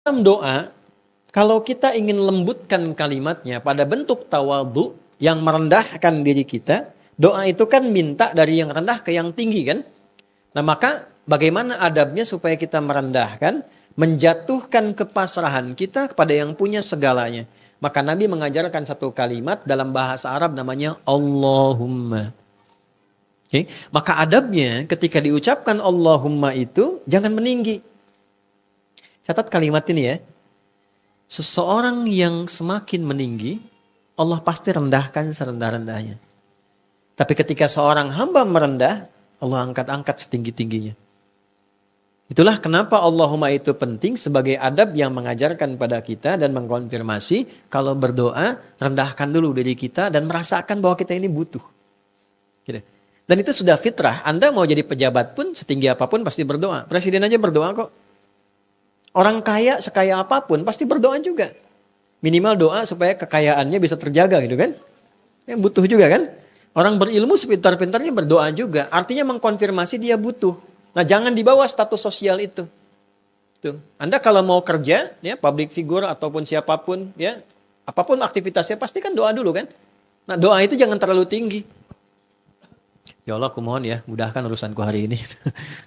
Dalam doa, kalau kita ingin lembutkan kalimatnya pada bentuk tawadhu yang merendahkan diri kita, doa itu kan minta dari yang rendah ke yang tinggi kan? Nah maka bagaimana adabnya supaya kita merendahkan, menjatuhkan kepasrahan kita kepada yang punya segalanya. Maka Nabi mengajarkan satu kalimat dalam bahasa Arab namanya Allahumma. Okay? Maka adabnya ketika diucapkan Allahumma itu jangan meninggi. Catat kalimat ini ya. Seseorang yang semakin meninggi, Allah pasti rendahkan serendah-rendahnya. Tapi ketika seorang hamba merendah, Allah angkat-angkat setinggi-tingginya. Itulah kenapa Allahumma itu penting sebagai adab yang mengajarkan pada kita dan mengkonfirmasi kalau berdoa, rendahkan dulu diri kita dan merasakan bahwa kita ini butuh. Gitu. Dan itu sudah fitrah. Anda mau jadi pejabat pun setinggi apapun pasti berdoa. Presiden aja berdoa kok. Orang kaya sekaya apapun pasti berdoa juga. Minimal doa supaya kekayaannya bisa terjaga gitu kan. Ya, butuh juga kan. Orang berilmu sepintar-pintarnya berdoa juga. Artinya mengkonfirmasi dia butuh. Nah jangan dibawa status sosial itu. Tuh. Anda kalau mau kerja, ya public figure ataupun siapapun, ya apapun aktivitasnya pasti kan doa dulu kan. Nah doa itu jangan terlalu tinggi. Ya Allah aku mohon ya mudahkan urusanku hari ini.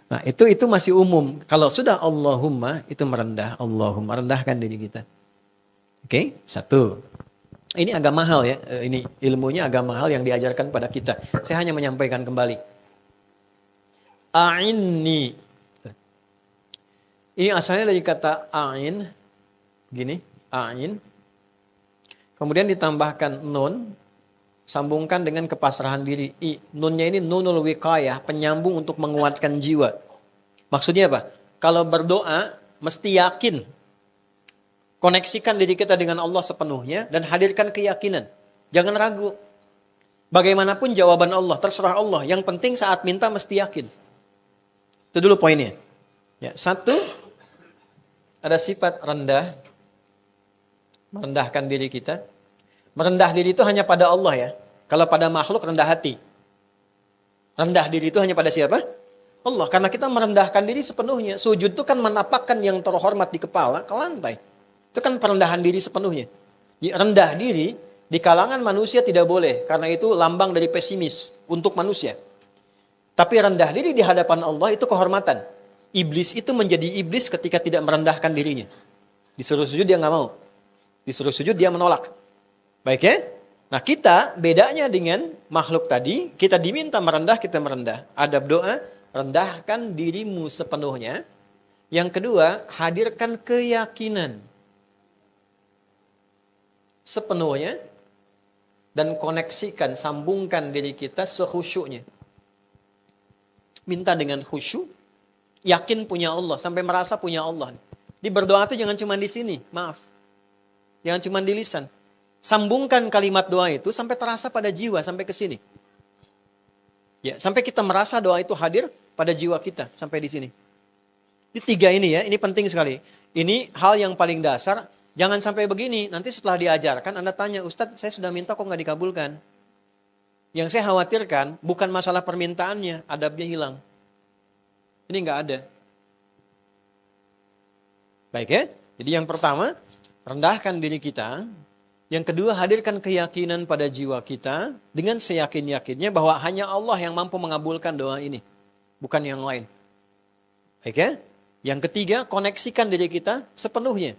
Nah itu masih umum. Kalau sudah Allahumma itu merendah. Allahumma rendahkan diri kita. Oke, satu. Ini agak mahal ya. Ini ilmunya agak mahal yang diajarkan pada kita. Saya hanya menyampaikan kembali. A'inni. Ini asalnya dari kata a'in. Gini, a'in. Kemudian ditambahkan nun. Sambungkan dengan kepasrahan diri. Nunnya ini nunul wiqayah, penyambung untuk menguatkan jiwa. Maksudnya apa? Kalau berdoa, mesti yakin. Koneksikan diri kita dengan Allah sepenuhnya dan hadirkan keyakinan. Jangan ragu. Bagaimanapun jawaban Allah, terserah Allah. Yang penting saat minta mesti yakin. Itu dulu poinnya. Ya, satu, ada sifat rendah. Merendahkan diri kita. Merendah diri itu hanya pada Allah ya. Kalau pada makhluk rendah hati. Rendah diri itu hanya pada siapa? Allah. Karena kita merendahkan diri sepenuhnya. Sujud itu kan menapakkan yang terhormat di kepala ke lantai. Itu kan perendahan diri sepenuhnya. Rendah diri di kalangan manusia tidak boleh. Karena itu lambang dari pesimis untuk manusia. Tapi rendah diri di hadapan Allah itu kehormatan. Iblis itu menjadi iblis ketika tidak merendahkan dirinya. Disuruh sujud dia nggak mau. Disuruh sujud dia menolak. Baik ya? Nah kita bedanya dengan makhluk tadi, kita diminta merendah, kita merendah. Adab doa, rendahkan dirimu sepenuhnya. Yang kedua, hadirkan keyakinan sepenuhnya. Dan koneksikan, sambungkan diri kita sekhusyuknya. Minta dengan khusyuk, yakin punya Allah, sampai merasa punya Allah. Di berdoa itu jangan cuma di sini, maaf. Jangan cuma di lisan. Sambungkan kalimat doa itu sampai terasa pada jiwa, sampai ke sini. Ya, sampai kita merasa doa itu hadir pada jiwa kita, sampai di sini. Di tiga ini ya, ini penting sekali. Ini hal yang paling dasar, jangan sampai begini. Nanti setelah diajarkan, Anda tanya, Ustadz saya sudah minta kok nggak dikabulkan. Yang saya khawatirkan, bukan masalah permintaannya, adabnya hilang. Ini nggak ada. Baik ya, jadi yang pertama, rendahkan diri kita. Yang kedua, hadirkan keyakinan pada jiwa kita dengan seyakin-yakinnya bahwa hanya Allah yang mampu mengabulkan doa ini. Bukan yang lain. Baik ya? Yang ketiga, koneksikan diri kita sepenuhnya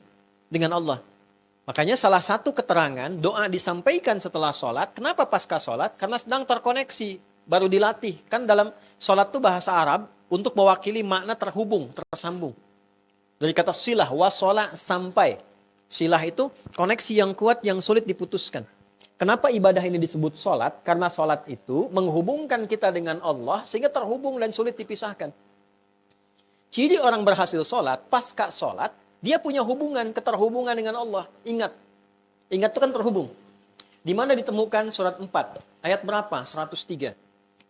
dengan Allah. Makanya salah satu keterangan doa disampaikan setelah sholat. Kenapa pasca sholat? Karena sedang terkoneksi. Baru dilatih. Kan dalam sholat itu bahasa Arab untuk mewakili makna terhubung, tersambung. Dari kata silah, wasolah, sampai. Silah itu koneksi yang kuat yang sulit diputuskan. Kenapa ibadah ini disebut sholat? Karena sholat itu menghubungkan kita dengan Allah sehingga terhubung dan sulit dipisahkan. Ciri orang berhasil sholat, pasca sholat, dia punya hubungan, keterhubungan dengan Allah. Ingat itu kan terhubung. Di mana ditemukan surat 4, ayat berapa? 103.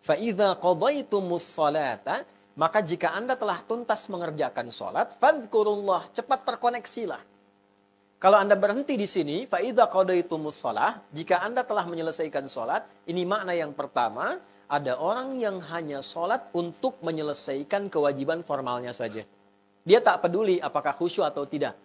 فَإِذَا قَضَيْتُمُ الصَّلَاةَ Maka jika Anda telah tuntas mengerjakan sholat, فَذْكُرُوا cepat terkoneksilah. Kalau Anda berhenti di sini, فَإِذَا قَضَيْتُمُ الصَّلَاةَ Jika Anda telah menyelesaikan sholat, ini makna yang pertama, ada orang yang hanya sholat untuk menyelesaikan kewajiban formalnya saja. Dia tak peduli apakah khusyuk atau tidak.